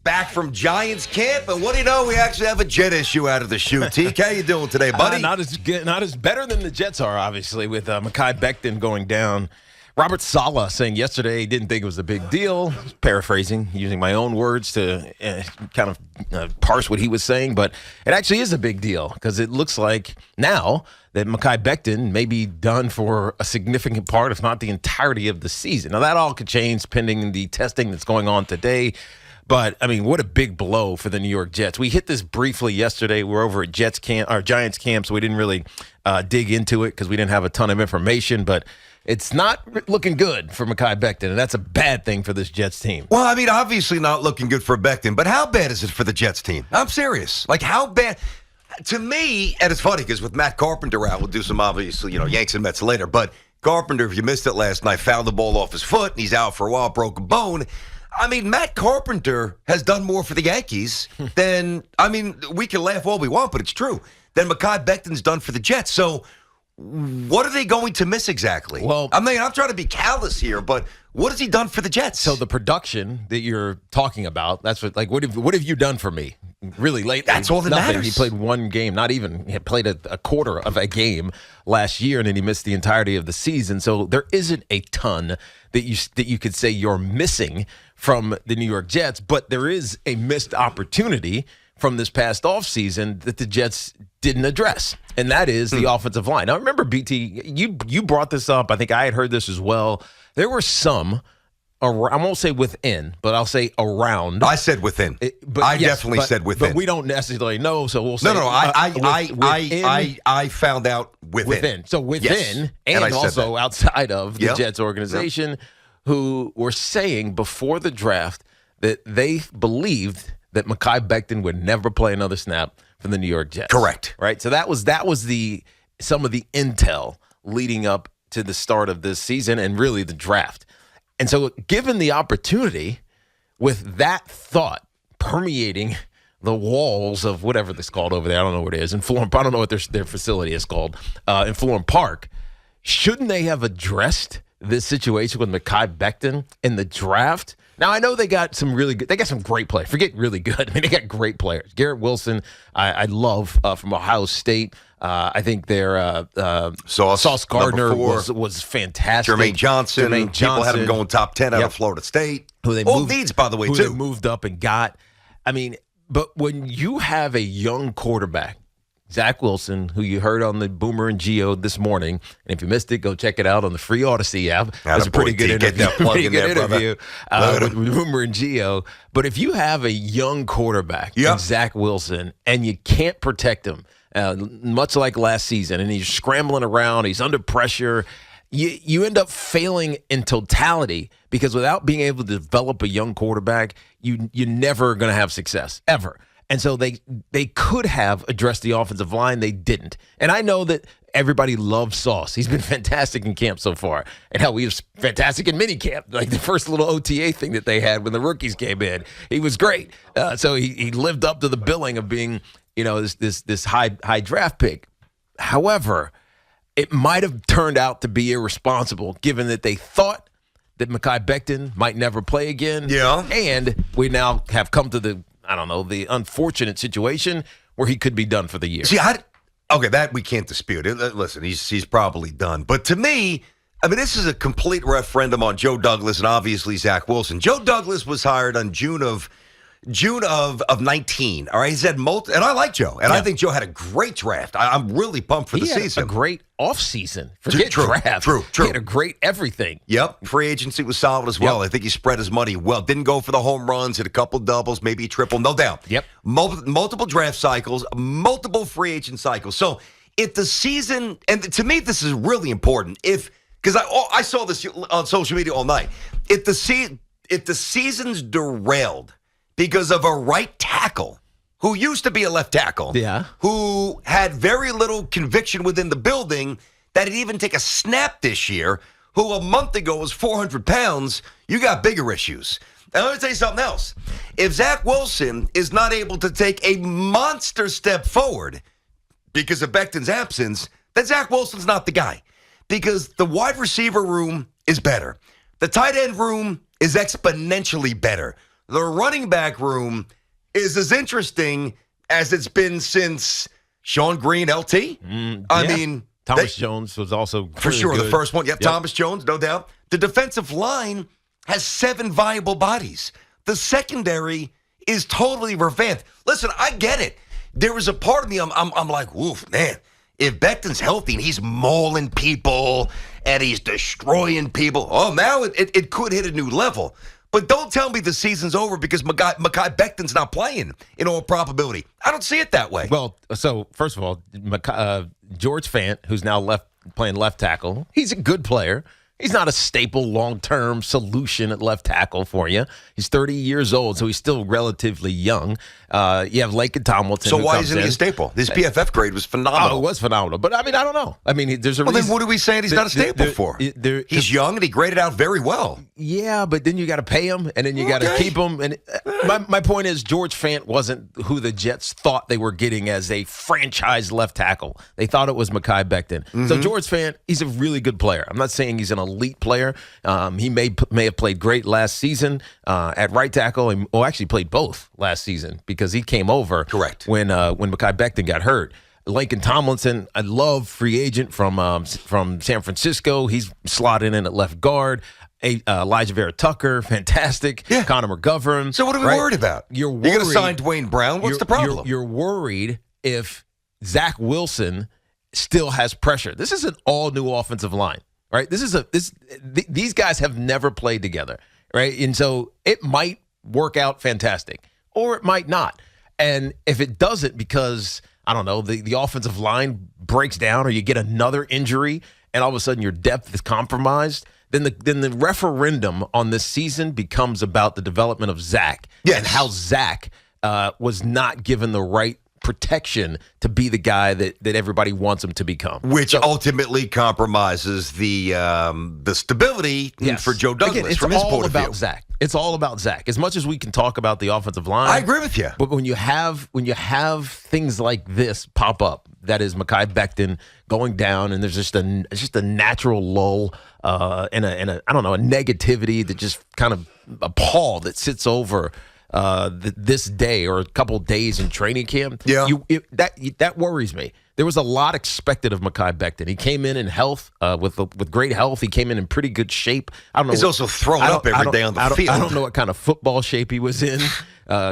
back from Giants camp, and what do you know? We actually have a Jet issue out of the chute. TK, how you doing today, buddy? Not as better than the Jets are, obviously, with Mekhi Becton going down. Robert Saleh saying yesterday he didn't think it was a big deal. Paraphrasing, using my own words to kind of parse what he was saying, but it actually is a big deal because it looks like now that Mekhi Becton may be done for a significant part, if not the entirety of the season. Now, that all could change pending the testing that's going on today. But, I mean, what a big blow for the New York Jets. We hit this briefly yesterday. We're over at Giants camp, so we didn't really dig into it because we didn't have a ton of information. But it's not looking good for Mekhi Becton, and that's a bad thing for this Jets team. Well, I mean, obviously not looking good for Becton, but how bad is it for the Jets team? I'm serious. Like, how bad? To me, and it's funny because with Matt Carpenter out, we'll do some obviously, Yanks and Mets later, but Carpenter, if you missed it last night, fouled the ball off his foot, and he's out for a while, broke a bone. I mean, Matt Carpenter has done more for the Yankees than, we can laugh all we want, but it's true, than Mekhi Becton's done for the Jets. So what are they going to miss exactly? Well, I'm trying to be callous here, but what has he done for the Jets? So the production that you're talking about, that's what have you done for me? Really lately? That's all that matters. He played one game, not even. He played a quarter of a game last year, and then he missed the entirety of the season. So there isn't a ton that you could say you're missing from the New York Jets, but there is a missed opportunity from this past offseason that the Jets didn't address, and that is the offensive line. Now, remember, BT, you brought this up. I think I had heard this as well. There were some, I won't say within, but I'll say around. I said within. I definitely said within. But we don't necessarily know, so we'll say. No. I found out within. So within, yes. and also outside of the Jets organization, who were saying before the draft that they believed that Mekhi Becton would never play another snap for the New York Jets. Correct. Right? So that was some of the intel leading up to the start of this season and really the draft. And so given the opportunity, with that thought permeating the walls of whatever this called over there, I don't know what it is, in Florham, I don't know what their facility is called, in Florham Park, shouldn't they have addressed this situation with Mekhi Becton in the draft? Now, I know they got some great players. Forget really good. I mean, they got great players. Garrett Wilson, I love from Ohio State. I think their Sauce Gardner was fantastic. Jermaine Johnson. People had him going top 10 out of Florida State. Needs, by the way, who too. They moved up and got. I mean, but when you have a young quarterback, Zach Wilson, who you heard on the Boomer and Geo this morning, and if you missed it, go check it out on the free Odyssey app. That's a pretty good interview. Get that plug in there, with Boomer and Geo. But if you have a young quarterback, like Zach Wilson, and you can't protect him, much like last season, and he's scrambling around, he's under pressure, you end up failing in totality because without being able to develop a young quarterback, you're never going to have success, ever. And so they could have addressed the offensive line. They didn't. And I know that everybody loves Sauce. He's been fantastic in camp so far. And hell, he was fantastic in minicamp. Like the first little OTA thing that they had when the rookies came in. He was great. So he lived up to the billing of being, this high draft pick. However, it might have turned out to be irresponsible given that they thought that Mekhi Becton might never play again. Yeah. And we now have come to the unfortunate situation where he could be done for the year. See, that we can't dispute. Listen, he's probably done. But to me, this is a complete referendum on Joe Douglas and obviously Zach Wilson. Joe Douglas was hired on June of 19. All right, he's had and I like Joe, and I think Joe had a great draft. I'm really pumped for the season. He had a great offseason. Forget draft. True. He had a great everything. Yep. Free agency was solid as well. I think he spread his money well. Didn't go for the home runs, hit a couple doubles, maybe a triple, no doubt. Yep. Multiple draft cycles, multiple free agent cycles. So if the season, and to me this is really important, because I saw this on social media all night. If the season's derailed because of a right tackle who used to be a left tackle, who had very little conviction within the building, that he'd even take a snap this year, who a month ago was 400 pounds, you got bigger issues. And let me tell you something else. If Zach Wilson is not able to take a monster step forward because of Becton's absence, then Zach Wilson's not the guy. Because the wide receiver room is better. The tight end room is exponentially better. the running back room is as interesting as it's been since Sean Green, LT. I mean, Thomas Jones was also for sure good. the first one. Yep, Thomas Jones, no doubt. The defensive line has 7 viable bodies. The secondary is totally revamped. Listen, I get it. There was a part of me, I'm like, woof, man. If Becton's healthy and he's mauling people and he's destroying people, now it could hit a new level. But don't tell me the season's over because Mekhi Becton's not playing in all probability. I don't see it that way. Well, so first of all, George Fant, who's now playing left tackle, he's a good player. He's not a staple long-term solution at left tackle for you. He's 30 years old, so he's still relatively young. You have Laken Tomlinson. So why isn't he a staple? His PFF grade was phenomenal. Oh, it was phenomenal. But, I mean, I don't know. I mean, there's a reason. Well, then what are we saying he's not a staple for? He's young, and he graded out very well. Yeah, but then you got to pay him, and then you got to keep him. And my point is George Fant wasn't who the Jets thought they were getting as a franchise left tackle. They thought it was Mekhi Becton. Mm-hmm. So George Fant, he's a really good player. I'm not saying he's an elite player. He may have played great last season at right tackle, and actually played both last season because he came over. Correct. When Mekhi Becton got hurt. Laken Tomlinson, I love, free agent from San Francisco. He's slotted in at left guard. Elijah Vera-Tucker, fantastic. Yeah. Connor McGovern. So what are we worried about? You're going to sign Dwayne Brown? What's the problem? You're worried if Zach Wilson still has pressure. This is an all-new offensive line, right? These guys have never played together, right? And so it might work out fantastic, or it might not. And if it doesn't because, I don't know, the offensive line breaks down or you get another injury and all of a sudden your depth is compromised, then the referendum on this season becomes about the development of Zach and how Zach was not given the right protection to be the guy that everybody wants him to become. Which ultimately compromises the stability for Joe Douglas from his point of view. Zach. It's all about Zach. As much as we can talk about the offensive line, I agree with you. But when you have things like this pop up, that is Mekhi Becton going down, and there's just a natural lull and a I don't know, a negativity that just kind of a pall that sits over this day or a couple days in training camp. Yeah, that worries me. There was a lot expected of Mekhi Becton. He came in health, with great health. He came in pretty good shape. I don't know. He's also thrown up every day on the field. I don't know what kind of football shape he was in,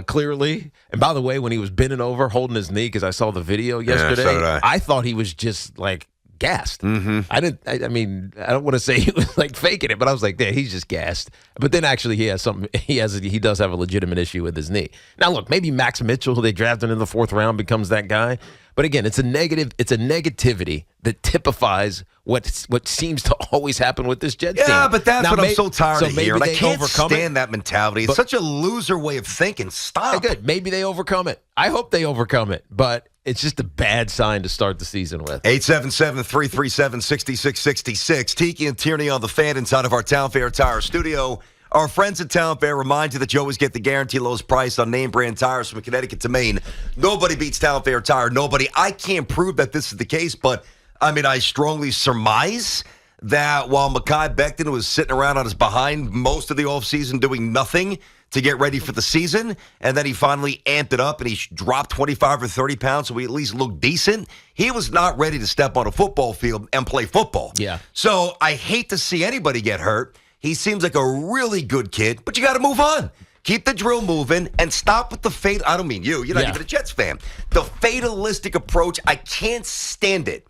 clearly. And by the way, when he was bending over, holding his knee, because I saw the video yesterday, so did I thought he was just like gassed. Mm-hmm. I mean, I don't want to say he was like faking it, but I was like, yeah, he's just gassed. But then actually he has something. He does have a legitimate issue with his knee. Now look, maybe Max Mitchell, who they drafted in the 4th round, becomes that guy. But again, it's a negativity that typifies what seems to always happen with this Jets team. Yeah, but that's what I'm so tired of hearing. I can't stand that mentality. It's such a loser way of thinking. Stop. Good. Maybe they overcome it. I hope they overcome it. But it's just a bad sign to start the season with. 877-337-6666. Tiki and Tierney on the Fan inside of our Town Fair Tire studio. Our friends at Town Fair remind you that you always get the guaranteed lowest price on name brand tires from Connecticut to Maine. Nobody beats Town Fair Tire. Nobody. I can't prove that this is the case, but I mean, I strongly surmise that while Mekhi Becton was sitting around on his behind most of the offseason doing nothing to get ready for the season, and then he finally amped it up and he dropped 25 or 30 pounds so he at least looked decent, he was not ready to step on a football field and play football. Yeah. So I hate to see anybody get hurt. He seems like a really good kid, but you got to move on. Keep the drill moving and stop with the fate. I don't mean you. You're not even a Jets fan. The fatalistic approach, I can't stand it.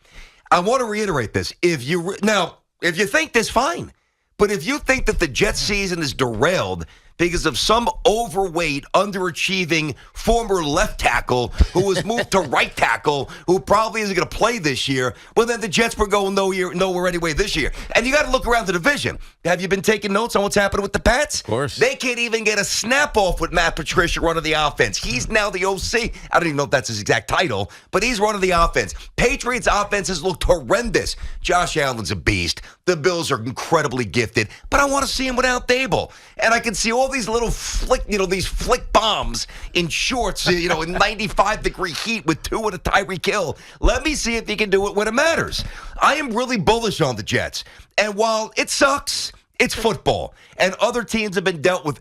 I want to reiterate this. If you think this, fine. But if you think that the Jets season is derailed because of some overweight, underachieving former left tackle who was moved to right tackle, who probably isn't going to play this year, well, then the Jets were going nowhere anyway this year. And you got to look around the division. Have you been taking notes on what's happening with the Pats? Of course. They can't even get a snap-off with Matt Patricia running the offense. He's now the OC. I don't even know if that's his exact title, but he's running the offense. Patriots' offenses looked horrendous. Josh Allen's a beast. The Bills are incredibly gifted, but I want to see him without Dable. And I can see all these little these flick bombs in shorts, in 95-degree heat with 2 and a Tyreek Hill. Let me see if he can do it when it matters. I am really bullish on the Jets. And while it sucks, It's football, and other teams have been dealt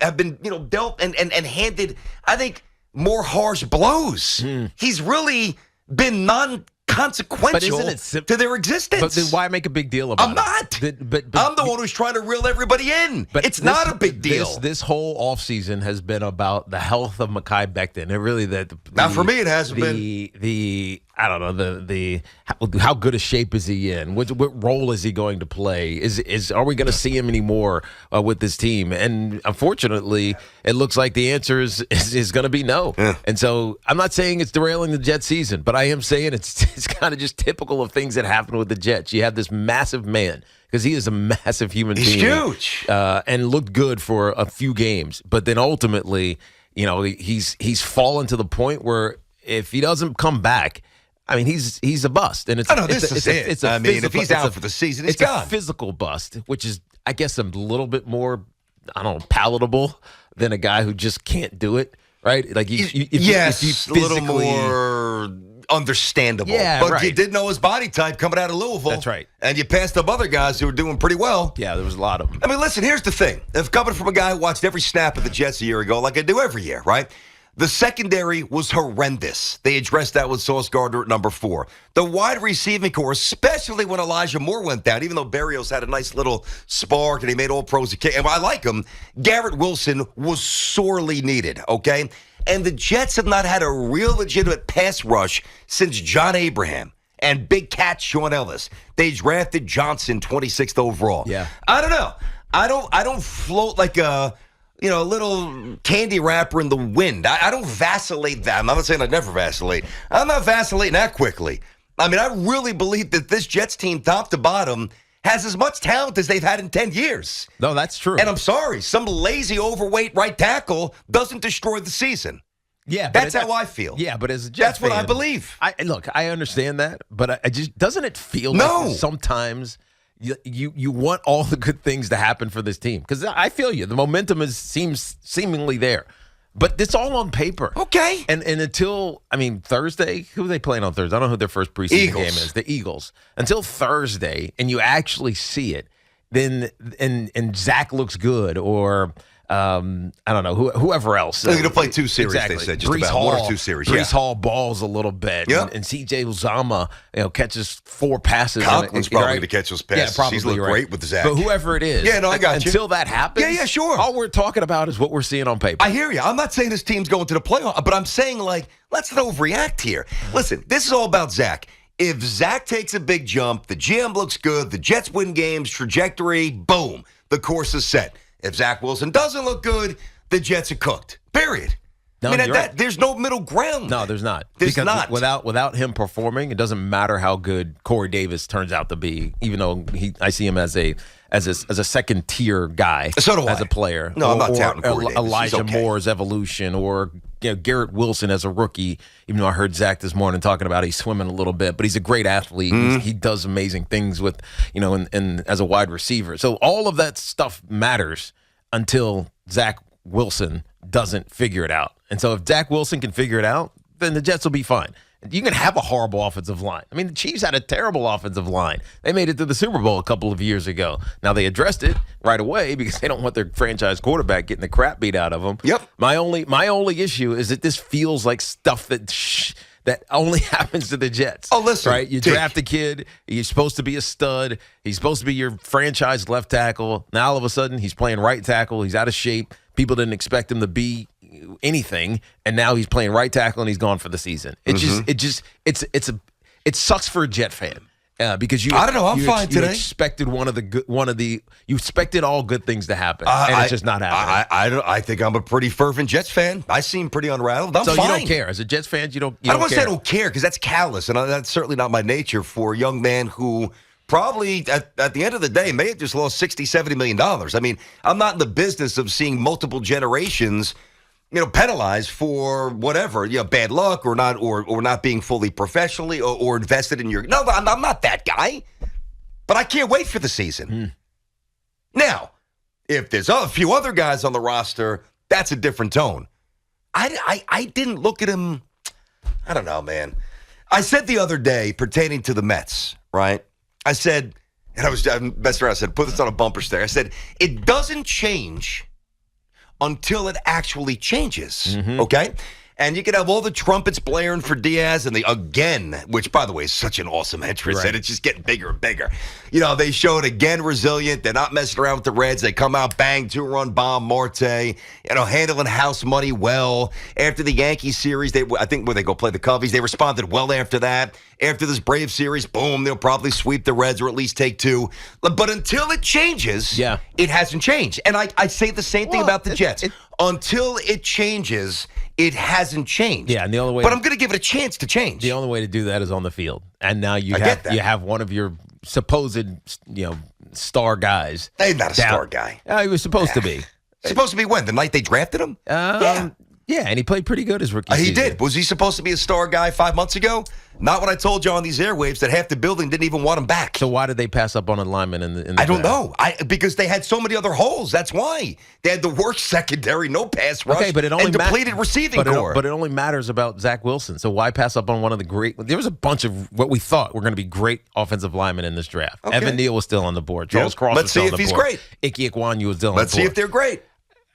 dealt and handed, I think, more harsh blows. He's really been non-consequential to their existence. But then why make a big deal about it? I'm not. But I'm the one who's trying to reel everybody in. But it's not a big deal. This whole offseason has been about the health of Mekhi Becton. It really not for me. It hasn't been the I don't know how good a shape is he in? What role is he going to play? Are we going to see him anymore with this team? And unfortunately, it looks like the answer is going to be no. Yeah. And so I'm not saying it's derailing the Jets season, but I am saying it's kind of just typical of things that happen with the Jets. You have this massive man, because he is a massive human being. He's huge. And looked good for a few games. But then ultimately, he's fallen to the point where if he doesn't come back, I mean, he's a bust. And if he's out for the season, he's gone. It's a physical bust, which is, I guess, a little bit more, palatable than a guy who just can't do it, right? Like, if you a little more understandable. Yeah, but right. You did know his body type coming out of Louisville. That's right. And you passed up other guys who were doing pretty well. Yeah, there was a lot of them. I mean, listen, here's the thing. If coming from a guy who watched every snap of the Jets a year ago, like I do every year, right? The secondary was horrendous. They addressed that with Sauce Gardner at number 4. The wide receiving core, especially when Elijah Moore went down, even though Berrios had a nice little spark and he made all pros, and I like him, Garrett Wilson was sorely needed, okay? And the Jets have not had a real legitimate pass rush since John Abraham and Big Cat Sean Ellis. They drafted Johnson 26th overall. Yeah. I don't know. I don't float like a little candy wrapper in the wind. I don't vacillate that. I'm not saying I never vacillate. I'm not vacillating that quickly. I mean, I really believe that this Jets team, top to bottom, has as much talent as they've had in 10 years. No, that's true. And I'm sorry, some lazy, overweight right tackle doesn't destroy the season. Yeah, that's how I feel. Yeah, but as a Jets fan, what I believe. I understand that, but I just doesn't it feel like sometimes you want all the good things to happen for this team? Because I feel you. The momentum seems seemingly there. But it's all on paper. Okay. And until, Thursday, who are they playing on Thursday? I don't know who their first preseason game is. The Eagles. Until Thursday, and you actually see it, then and Zach looks good, or I don't know, whoever else. They're going to play 2 series, exactly. they said, just Brees about Hall, 1 or 2 series. Brees Hall balls a little bit, and C.J. Uzomah, catches 4 passes. Conklin's probably going to catch those passes. Yeah, probably. He's looked great with Zach. But whoever it is, I got you. Until that happens, yeah, sure. All we're talking about is what we're seeing on paper. I hear you. I'm not saying this team's going to the playoff, but I'm saying, let's not overreact here. Listen, this is all about Zach. If Zach takes a big jump, the GM looks good, the Jets win games, trajectory, boom, the course is set. If Zach Wilson doesn't look good, the Jets are cooked. Period. No, right. There's no middle ground. No, there's not. There's because not. Without him performing, it doesn't matter how good Corey Davis turns out to be. Even though I see him as a second tier guy. So do I. As a player. No, I'm not touting Corey Davis. Elijah Moore's evolution, or Garrett Wilson as a rookie. Even though I heard Zach this morning talking about he's swimming a little bit, but he's a great athlete. Mm-hmm. He does amazing things with and as a wide receiver. So all of that stuff matters until Zach Wilson doesn't figure it out. And so if Zach Wilson can figure it out, then the Jets will be fine. You can have a horrible offensive line. I mean, the Chiefs had a terrible offensive line. They made it to the Super Bowl a couple of years ago. Now, they addressed it right away because they don't want their franchise quarterback getting the crap beat out of them. Yep. My only issue is that this feels like stuff that only happens to the Jets. Oh, listen. Right? You draft a kid. He's supposed to be a stud. He's supposed to be your franchise left tackle. Now, all of a sudden, he's playing right tackle. He's out of shape. People didn't expect him to be anything, and now he's playing right tackle and he's gone for the season. It sucks for a Jet fan because you. I don't know. I'm fine today. You expected you expected all good things to happen, and it's just not happening. I think I'm a pretty fervent Jets fan. I seem pretty unrattled. I'm fine. So you don't care as a Jets fan. I don't want to say I don't care because that's callous, and that's certainly not my nature for a young man who. Probably at the end of the day may have just lost $60-70 million. I mean, I'm not in the business of seeing multiple generations, penalized for whatever, bad luck or not being fully professionally or invested in your. No, I'm not that guy. But I can't wait for the season. Now, if there's a few other guys on the roster, that's a different tone. I didn't look at him. I don't know, man. I said the other day pertaining to the Mets, right? I said, and I messing around. I said, put this on a bumper sticker. I said, it doesn't change until it actually changes, okay? And you can have all the trumpets blaring for Diaz and the again, which, by the way, is such an awesome entrance, and it's just getting bigger and bigger. You know, they showed again resilient. They're not messing around with the Reds. They come out, bang, 2-run bomb, Marte, handling house money well. After the Yankees series, I think when they go play the Cubbies, they responded well after that. After this Braves series, boom, they'll probably sweep the Reds or at least take 2. But until it changes, it hasn't changed. And I say the same thing about the Jets. Until it changes, it hasn't changed. Yeah, and the only way. But I'm going to give it a chance to change. The only way to do that is on the field, and now you have one of your supposed star guys. He's not a star guy. He was supposed to be. Supposed to be when? The night they drafted him? Yeah, and he played pretty good his rookie season. He did. Was he supposed to be a star guy 5 months ago? Not when I told you on these airwaves that half the building didn't even want him back. So why did they pass up on a lineman in the I don't know. Because they had so many other holes. That's why. They had the worst secondary, no pass rush, but it only and depleted receiving core. But it only matters about Zach Wilson. So why pass up on one of the great – there was a bunch of what we thought were going to be great offensive linemen in this draft. Okay. Evan Neal was still on the board. Charles Cross was still on the board. Let's see if he's great. Ike Ekwonu was still on the board. Let's see if they're great.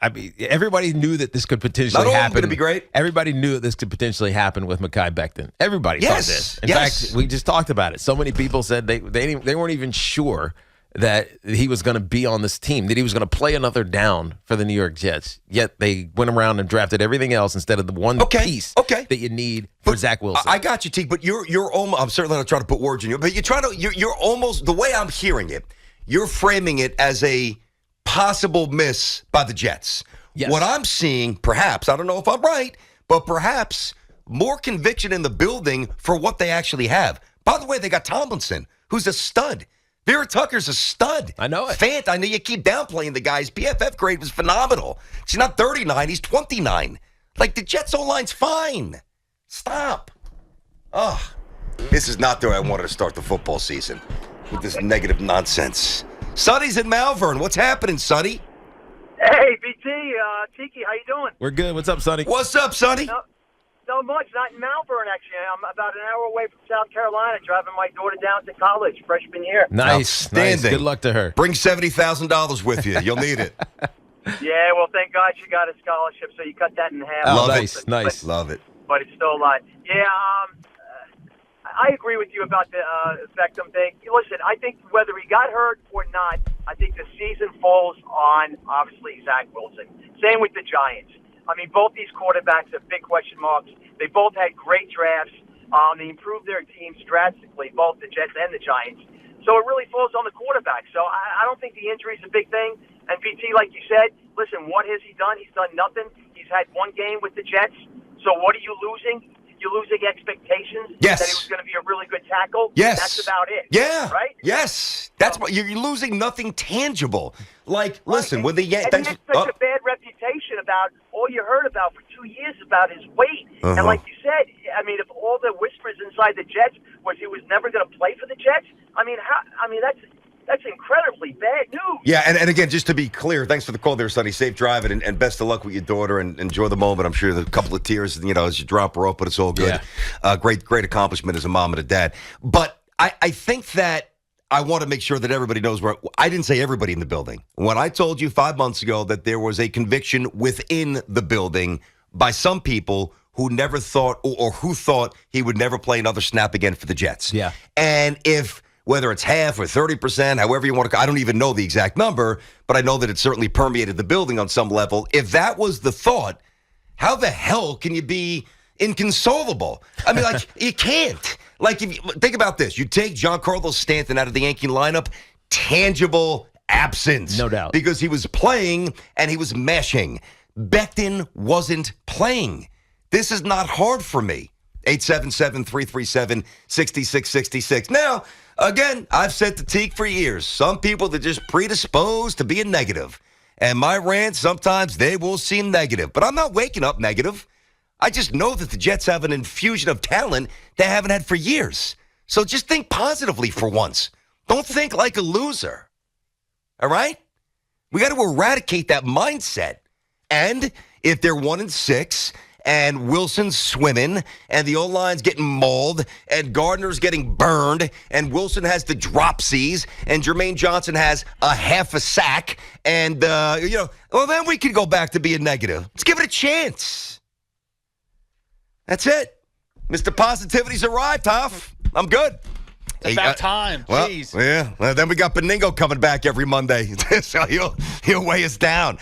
I mean, everybody knew that this could potentially happen. Not only going to be great. Everybody knew that this could potentially happen with Mekhi Becton. Everybody thought this. In fact, we just talked about it. So many people said they weren't even sure that he was going to be on this team, that he was going to play another down for the New York Jets. Yet they went around and drafted everything else instead of the one piece that you need for Zach Wilson. I got you, T. But you're almost. I'm certainly not trying to put words in you, but you're almost the way I'm hearing it. You're framing it as a possible miss by the Jets. Yes. What I'm seeing, perhaps, I don't know if I'm right, but perhaps more conviction in the building for what they actually have. By the way, they got Tomlinson, who's a stud. Vera-Tucker's a stud. I know it. Fant, I know you keep downplaying the guy. His PFF grade was phenomenal. He's not 39, he's 29. Like, the Jets' O-line's fine. Stop. This is not the way I wanted to start the football season with this negative nonsense. Sonny's in Malvern. What's happening, Sonny? Hey, BT, Tiki, how you doing? We're good. What's up, Sonny? What's up, Sonny? Not much. Not in Malvern, actually. I'm about an hour away from South Carolina, driving my daughter down to college, freshman year. Nice. Good luck to her. Bring $70,000 with you. You'll need it. Yeah, well, thank God she got a scholarship, so you cut that in half. Love it. Nice. Love it. But it's still a lot. Yeah, I agree with you about the Becton thing. Listen, I think whether he got hurt or not, I think the season falls on, obviously, Zach Wilson. Same with the Giants. I mean, both these quarterbacks have big question marks. They both had great drafts. They improved their teams drastically, both the Jets and the Giants. So it really falls on the quarterback. So I don't think the injury is a big thing. And BT, like you said, listen, what has he done? He's done nothing. He's had one game with the Jets. So what are you losing? You're losing expectations that he was going to be a really good tackle. Yes. That's about it. Yeah. Right? Yes. That's what you're losing nothing tangible. Like, listen, when the Yankees. And he had such a bad reputation about all you heard about for 2 years about his weight. And like you said, I mean, if all the whispers inside the Jets was he was never going to play for the Jets, that's incredibly bad news. Yeah, and again, just to be clear, thanks for the call there, Sonny. Safe driving and best of luck with your daughter and enjoy the moment. I'm sure there's a couple of tears, as you drop her off, but it's all good. Yeah. Great accomplishment as a mom and a dad. But I think that I want to make sure that everybody knows where I didn't say everybody in the building. When I told you 5 months ago that there was a conviction within the building by some people who never thought or who thought he would never play another snap again for the Jets. Yeah. And whether it's half or 30%, however you want to, I don't even know the exact number, but I know that it certainly permeated the building on some level. If that was the thought, how the hell can you be inconsolable? I mean, like, you can't. Like, if you think about this. You take Giancarlo Stanton out of the Yankee lineup, tangible absence. No doubt. Because he was playing and he was meshing. Becton wasn't playing. This is not hard for me. 877-337-6666. Now, again, I've said to Teague for years, some people that just predisposed to being negative. And my rants, sometimes they will seem negative. But I'm not waking up negative. I just know that the Jets have an infusion of talent they haven't had for years. So just think positively for once. Don't think like a loser. All right? We got to eradicate that mindset. And if they're 1-6 and Wilson's swimming, and the O-line's getting mauled, and Gardner's getting burned, and Wilson has the dropsies, and Jermaine Johnson has a half a sack, and, well, then we could go back to being negative. Let's give it a chance. That's it. Mr. Positivity's arrived, Huff. I'm good. It's about time. Jeez. Well, yeah. Well, then we got Beningo coming back every Monday, so he'll weigh us down.